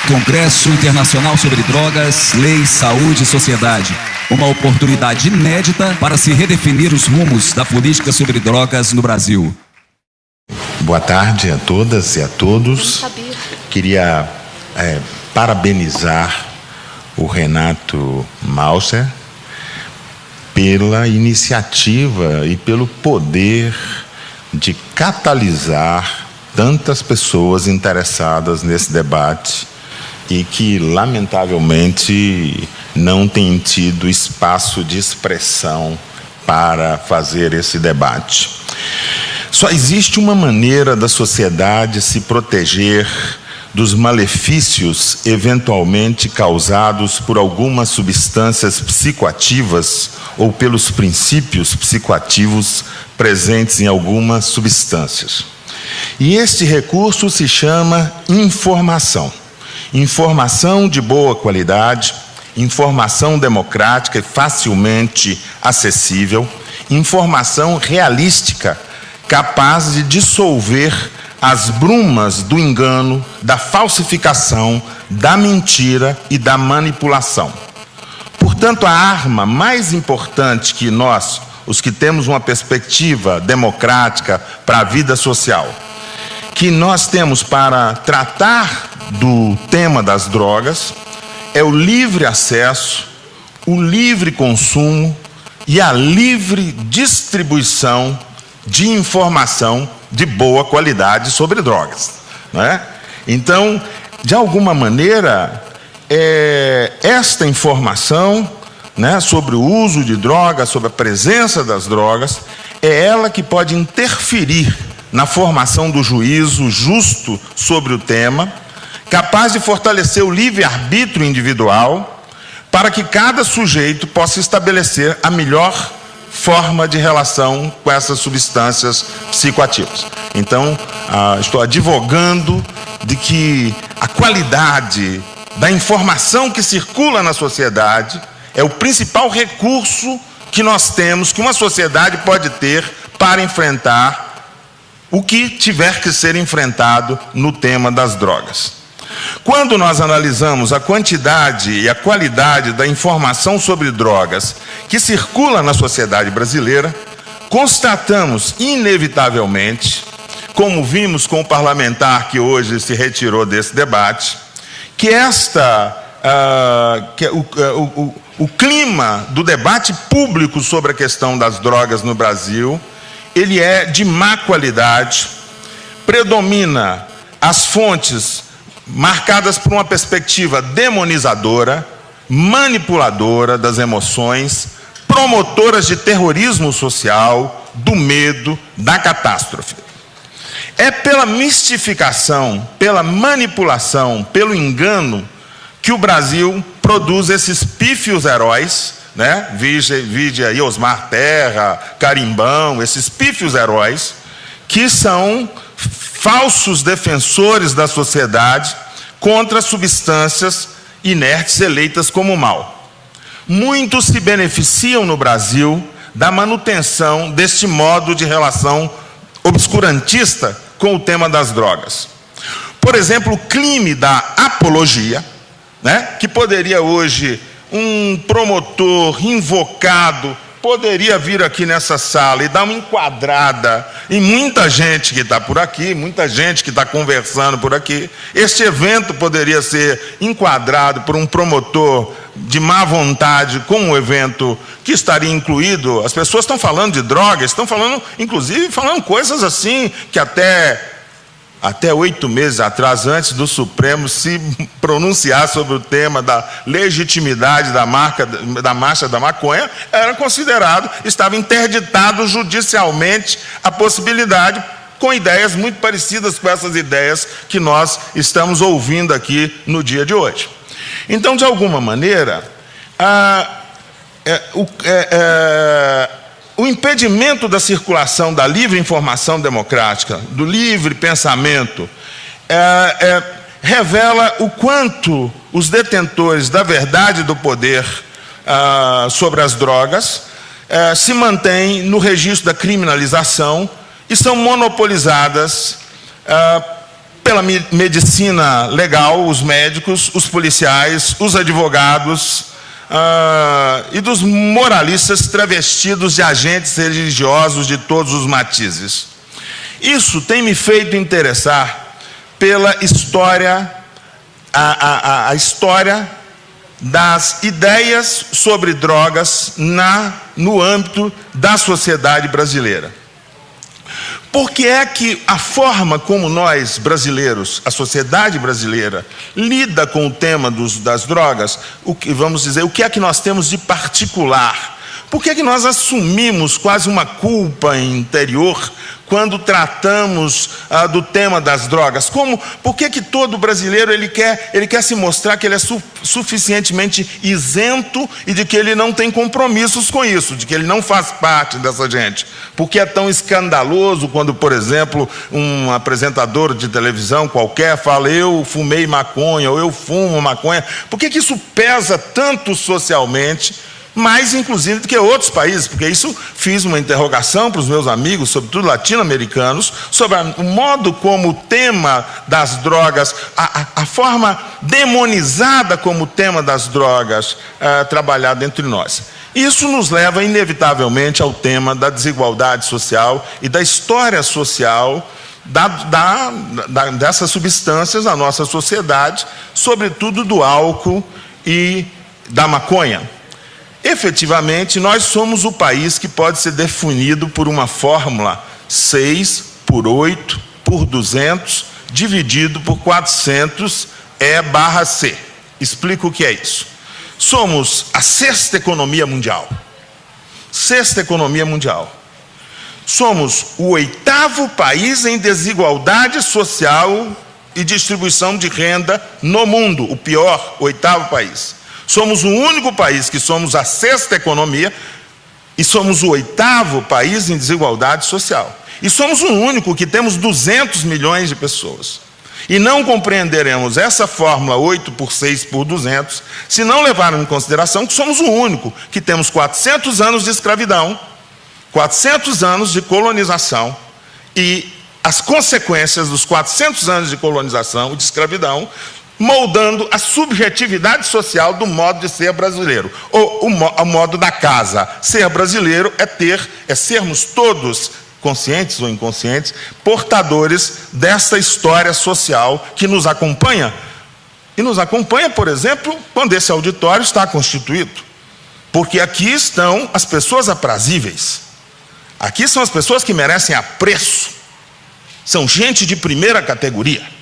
Congresso Internacional sobre Drogas, Lei, Saúde e Sociedade. Uma oportunidade inédita para se redefinir os rumos da política sobre drogas no Brasil. Boa tarde a todas e a todos. Queria parabenizar o Renato Mauser pela iniciativa e pelo poder de catalisar tantas pessoas interessadas nesse debate e que, lamentavelmente, não têm tido espaço de expressão para fazer esse debate. Só existe uma maneira da sociedade se proteger dos malefícios eventualmente causados por algumas substâncias psicoativas ou pelos princípios psicoativos presentes em algumas substâncias. E este recurso se chama informação. Informação de boa qualidade, informação democrática e facilmente acessível, informação realística, capaz de dissolver as brumas do engano, da falsificação, da mentira e da manipulação. Portanto, a arma mais importante que nós, os que temos uma perspectiva democrática para a vida social, que nós temos para tratar do tema das drogas, é o livre acesso, o livre consumo e a livre distribuição de informação de boa qualidade sobre drogas, né? Então, de alguma maneira, esta informação, né, sobre o uso de drogas, sobre a presença das drogas, é ela que pode interferir na formação do juízo justo sobre o tema, capaz de fortalecer o livre-arbítrio individual, para que cada sujeito possa estabelecer a melhor forma de relação com essas substâncias psicoativas. Então, estou advogando de que a qualidade da informação que circula na sociedade é o principal recurso que nós temos, que uma sociedade pode ter para enfrentar o que tiver que ser enfrentado no tema das drogas. Quando nós analisamos a quantidade e a qualidade da informação sobre drogas que circula na sociedade brasileira, constatamos inevitavelmente, como vimos com o parlamentar que hoje se retirou desse debate, que o clima do debate público sobre a questão das drogas no Brasil, ele é de má qualidade, predomina as fontes marcadas por uma perspectiva demonizadora, manipuladora das emoções, promotoras de terrorismo social, do medo, da catástrofe. É pela mistificação, pela manipulação, pelo engano, que o Brasil produz esses pífios heróis, né? Vide aí Osmar Terra, Carimbão, esses pífios heróis, que são falsos defensores da sociedade contra substâncias inertes eleitas como mal. Muitos se beneficiam no Brasil da manutenção deste modo de relação obscurantista com o tema das drogas. Por exemplo, o crime da apologia, né, que poderia hoje um promotor invocado poderia vir aqui nessa sala e dar uma enquadrada em muita gente que está por aqui, muita gente que está conversando por aqui. Este evento poderia ser enquadrado por um promotor de má vontade com um evento que estaria incluído. As pessoas estão falando de drogas, estão falando, inclusive, falando coisas assim que até 8 meses atrás, antes do Supremo se pronunciar sobre o tema da legitimidade da marcha da maconha, era considerado, estava interditado judicialmente a possibilidade, com ideias muito parecidas com essas ideias que nós estamos ouvindo aqui no dia de hoje. Então, de alguma maneira, o impedimento da circulação da livre informação democrática, do livre pensamento, revela o quanto os detentores da verdade do poder sobre as drogas se mantêm no registro da criminalização e são monopolizadas pela pela medicina legal, os médicos, os policiais, os advogados e dos moralistas travestidos de agentes religiosos de todos os matizes. Isso tem me feito interessar pela história, a história das ideias sobre drogas no âmbito da sociedade brasileira. Por que é que a forma como nós brasileiros, a sociedade brasileira, lida com o tema das drogas, o que é que nós temos de particular? Por que é que nós assumimos quase uma culpa interior quando tratamos do tema das drogas? Por que é que todo brasileiro ele quer se mostrar que ele é suficientemente isento e de que ele não tem compromissos com isso, de que ele não faz parte dessa gente? Por que é tão escandaloso quando, por exemplo, um apresentador de televisão qualquer fala eu fumei maconha ou eu fumo maconha? Por que isso pesa tanto socialmente? Mais, inclusive, do que outros países, porque isso fiz uma interrogação para os meus amigos, sobretudo latino-americanos, sobre o modo como o tema das drogas, a forma demonizada como o tema das drogas é trabalhado entre nós. Isso nos leva, inevitavelmente, ao tema da desigualdade social e da história social dessas substâncias na nossa sociedade, sobretudo do álcool e da maconha. Efetivamente, nós somos o país que pode ser definido por uma fórmula 6 por 8 por 200 dividido por 400 E/C. Explico o que é isso. Somos a 6ª economia mundial. 6ª economia mundial. Somos o 8º país em desigualdade social e distribuição de renda no mundo. O pior, 8º país. Somos o único país que somos a 6ª economia e somos o 8º país em desigualdade social. E somos o único que temos 200 milhões de pessoas. E não compreenderemos essa fórmula 8 por 6 por 200 se não levarmos em consideração que somos o único que temos 400 anos de escravidão, 400 anos de colonização e as consequências dos 400 anos de colonização e de escravidão moldando a subjetividade social do modo de ser brasileiro, ou o modo da casa. Ser brasileiro é sermos todos, conscientes ou inconscientes, portadores dessa história social que nos acompanha. E nos acompanha, por exemplo, quando esse auditório está constituído. Porque aqui estão as pessoas aprazíveis. Aqui são as pessoas que merecem apreço. São gente de primeira categoria.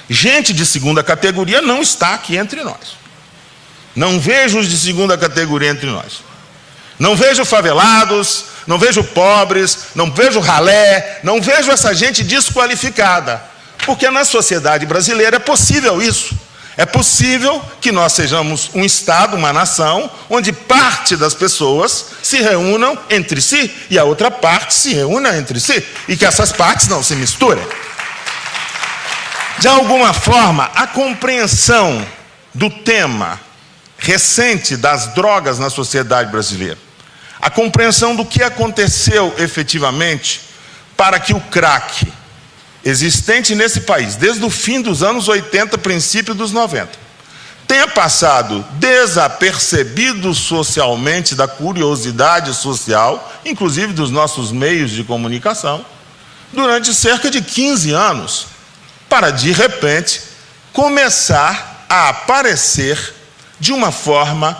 Gente de segunda categoria não está aqui entre nós. Não vejo os de segunda categoria entre nós. Não vejo favelados, não vejo pobres, não vejo ralé, não vejo essa gente desqualificada. Porque na sociedade brasileira é possível isso. É possível que nós sejamos um Estado, uma nação, onde parte das pessoas se reúnam entre si e a outra parte se reúna entre si. E que essas partes não se misturem. De alguma forma, a compreensão do tema recente das drogas na sociedade brasileira, a compreensão do que aconteceu efetivamente para que o crack existente nesse país, desde o fim dos anos 80, princípio dos 90, tenha passado desapercebido socialmente da curiosidade social, inclusive dos nossos meios de comunicação, durante cerca de 15 anos, para, de repente, começar a aparecer de uma forma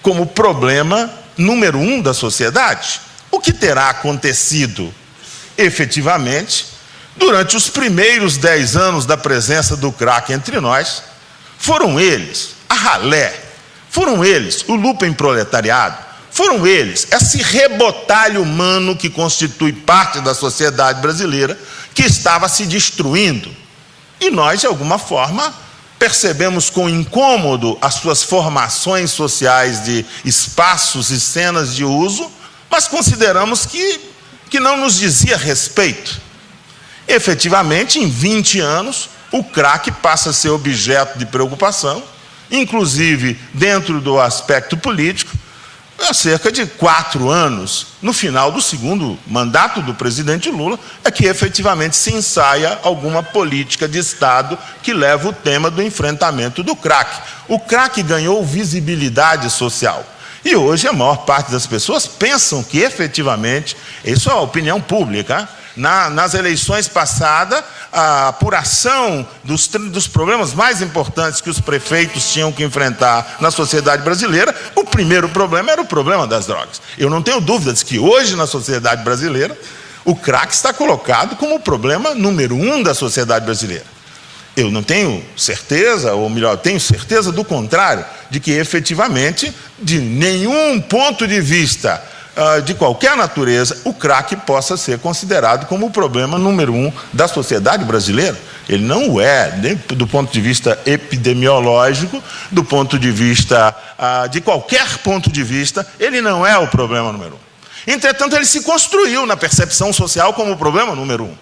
como problema número 1 da sociedade. O que terá acontecido, efetivamente, durante os primeiros 10 anos da presença do crack entre nós, foram eles, a ralé, foram eles, o lumpenproletariado, foram eles, esse rebotalho humano que constitui parte da sociedade brasileira, que estava se destruindo. E nós, de alguma forma, percebemos com incômodo as suas formações sociais de espaços e cenas de uso, mas consideramos que não nos dizia respeito. Efetivamente, em 20 anos, o crack passa a ser objeto de preocupação, inclusive dentro do aspecto político, há cerca de 4 anos, no final do segundo mandato do presidente Lula, é que efetivamente se ensaia alguma política de Estado que leva o tema do enfrentamento do crack. O crack ganhou visibilidade social. E hoje a maior parte das pessoas pensam que efetivamente, isso é a opinião pública, nas eleições passadas, a apuração dos problemas mais importantes que os prefeitos tinham que enfrentar na sociedade brasileira, o primeiro problema era o problema das drogas. Eu não tenho dúvidas que hoje na sociedade brasileira, o crack está colocado como o problema número 1 da sociedade brasileira. Eu não tenho certeza, ou melhor, tenho certeza do contrário, de que efetivamente, de nenhum ponto de vista de qualquer natureza, o crack possa ser considerado como o problema número 1 da sociedade brasileira. Ele não o é, nem do ponto de vista epidemiológico, do ponto de vista, de qualquer ponto de vista, ele não é o problema número 1. Entretanto, ele se construiu na percepção social como o problema número 1.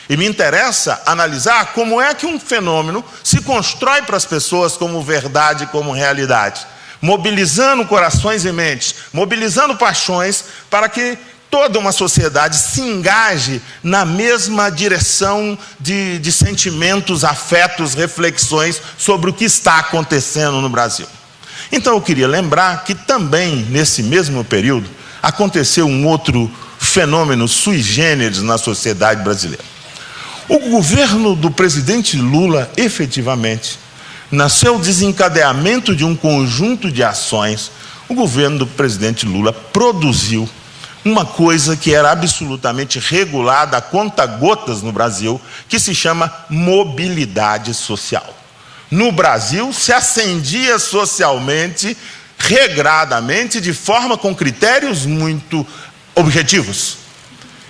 E me interessa analisar como é que um fenômeno se constrói para as pessoas como verdade, como realidade, mobilizando corações e mentes, mobilizando paixões para que toda uma sociedade se engaje na mesma direção de sentimentos, afetos, reflexões sobre o que está acontecendo no Brasil. Então eu queria lembrar que também nesse mesmo período aconteceu um outro fenômeno sui generis na sociedade brasileira. O governo do presidente Lula, efetivamente, no seu desencadeamento de um conjunto de ações, o governo do presidente Lula produziu uma coisa que era absolutamente regulada a conta-gotas no Brasil, que se chama mobilidade social. No Brasil, se ascendia socialmente, regradamente, de forma com critérios muito objetivos.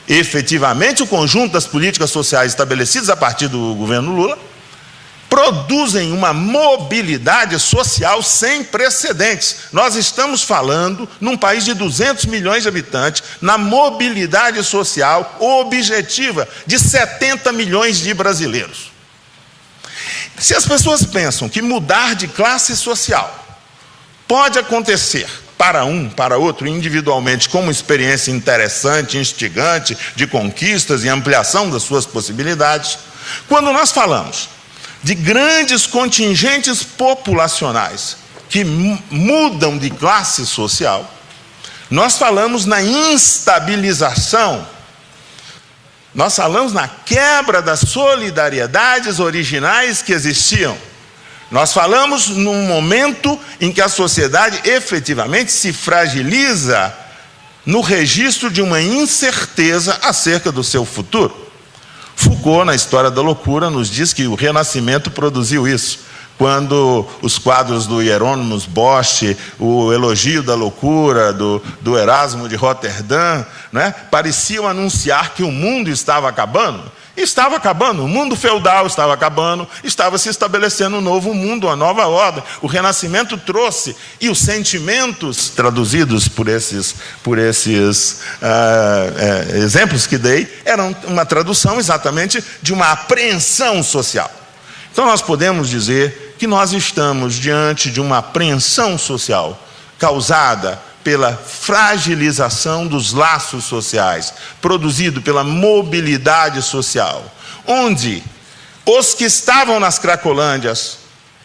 Efetivamente, o conjunto das políticas sociais estabelecidas a partir do governo Lula produzem uma mobilidade social sem precedentes. Nós estamos falando, num país de 200 milhões de habitantes, na mobilidade social objetiva de 70 milhões de brasileiros. Se as pessoas pensam que mudar de classe social pode acontecer para um, para outro, individualmente, como uma experiência interessante, instigante, de conquistas e ampliação das suas possibilidades, quando nós falamos de grandes contingentes populacionais que mudam de classe social, nós falamos na instabilização, nós falamos na quebra das solidariedades originais que existiam. Nós falamos num momento em que a sociedade efetivamente se fragiliza no registro de uma incerteza acerca do seu futuro. Foucault, na História da Loucura, nos diz que o Renascimento produziu isso. Quando os quadros do Hieronymus Bosch, o Elogio da Loucura, do Erasmo de Roterdã, né, pareciam anunciar que o mundo estava acabando. Estava acabando, o mundo feudal estava acabando, estava se estabelecendo um novo mundo, uma nova ordem. O Renascimento trouxe, e os sentimentos traduzidos por esses exemplos que dei, eram uma tradução exatamente de uma apreensão social. Então nós podemos dizer que nós estamos diante de uma apreensão social causada pela fragilização dos laços sociais, produzido pela mobilidade social, onde os que estavam nas Cracolândias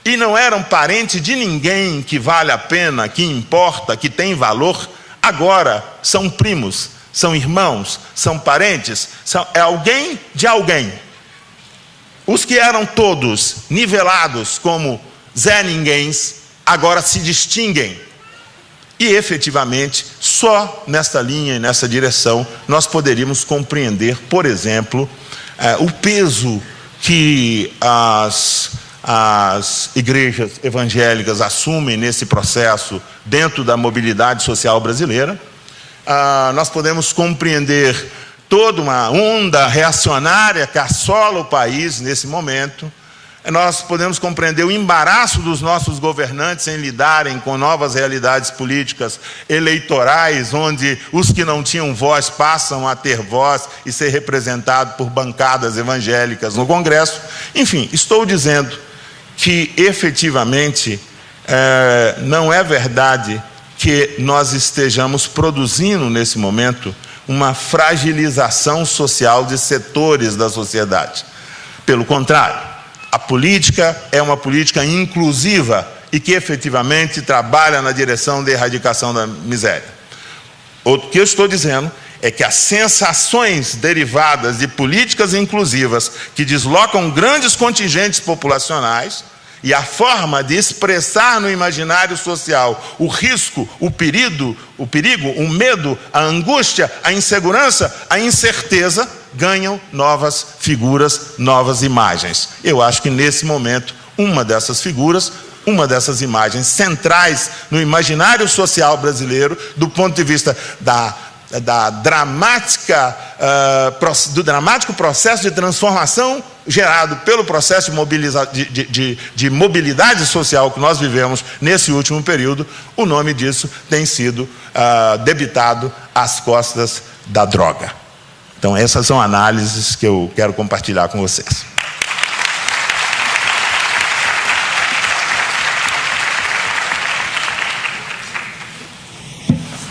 e não eram parentes de ninguém que vale a pena, que importa, que tem valor, agora são primos, são irmãos, são parentes, é alguém de alguém. Os que eram todos nivelados como Zé Ninguéms, agora se distinguem. E, efetivamente, só nesta linha e nessa direção nós poderíamos compreender, por exemplo, o peso que as igrejas evangélicas assumem nesse processo dentro da mobilidade social brasileira. Nós podemos compreender toda uma onda reacionária que assola o país nesse momento. Nós podemos compreender o embaraço dos nossos governantes em lidarem com novas realidades políticas eleitorais, onde os que não tinham voz passam a ter voz e ser representados por bancadas evangélicas no Congresso. Enfim, estou dizendo que efetivamente não é verdade que nós estejamos produzindo, nesse momento, uma fragilização social de setores da sociedade. Pelo contrário, a política é uma política inclusiva e que efetivamente trabalha na direção da erradicação da miséria. O que eu estou dizendo é que as sensações derivadas de políticas inclusivas que deslocam grandes contingentes populacionais e a forma de expressar no imaginário social o risco, o perigo, o medo, a angústia, a insegurança, a incerteza, ganham novas figuras, novas imagens. Eu acho que nesse momento, uma dessas figuras, uma dessas imagens centrais no imaginário social brasileiro, do ponto de vista do dramático processo de transformação gerado pelo processo de mobilidade social que nós vivemos nesse último período, o nome disso tem sido debitado às costas da droga. Então essas são análises que eu quero compartilhar com vocês.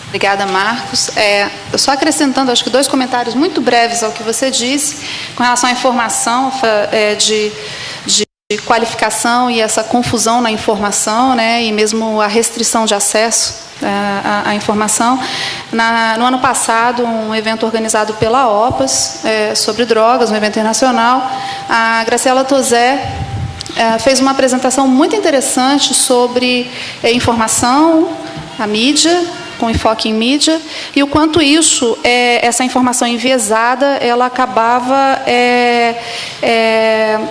Obrigada, Marcos. Eu só acrescentando, acho que 2 comentários muito breves ao que você disse, com relação à informação de qualificação e essa confusão na informação, né, e mesmo a restrição de acesso à informação. No ano passado, um evento organizado pela OPAS sobre drogas, um evento internacional, a Graciela Tozé fez uma apresentação muito interessante sobre informação, a mídia, com enfoque em mídia, e o quanto isso, essa informação enviesada, ela acabava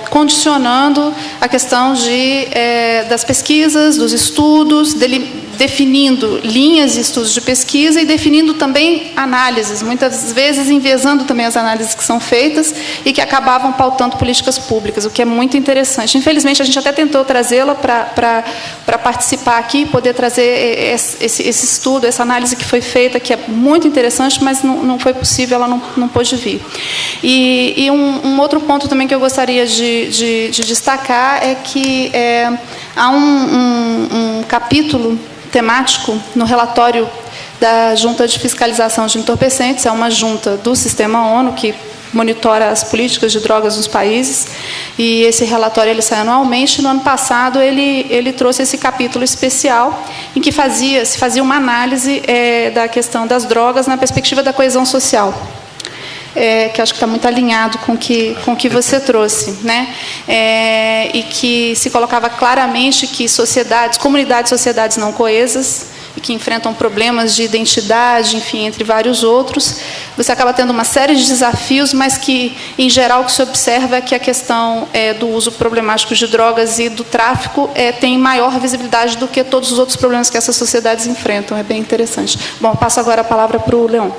condicionando a questão das pesquisas, dos estudos, definindo linhas de estudos de pesquisa e definindo também análises, muitas vezes enviesando também as análises que são feitas e que acabavam pautando políticas públicas, o que é muito interessante. Infelizmente, a gente até tentou trazê-la para participar aqui e poder trazer esse estudo, essa análise que foi feita, que é muito interessante, mas não foi possível, ela não pôde vir. E um outro ponto também que eu gostaria de destacar é que há um capítulo temático no relatório da Junta de Fiscalização de Entorpecentes, é uma junta do Sistema ONU que monitora as políticas de drogas nos países, e esse relatório ele sai anualmente. No ano passado ele trouxe esse capítulo especial em que se fazia uma análise da questão das drogas na perspectiva da coesão social. Que acho que está muito alinhado com o que você trouxe, né? E que se colocava claramente que comunidades, sociedades não coesas, e que enfrentam problemas de identidade, enfim, entre vários outros, você acaba tendo uma série de desafios, mas que, em geral, o que se observa é que a questão do uso problemático de drogas e do tráfico tem maior visibilidade do que todos os outros problemas que essas sociedades enfrentam. É bem interessante. Bom, passo agora a palavra para o Leon.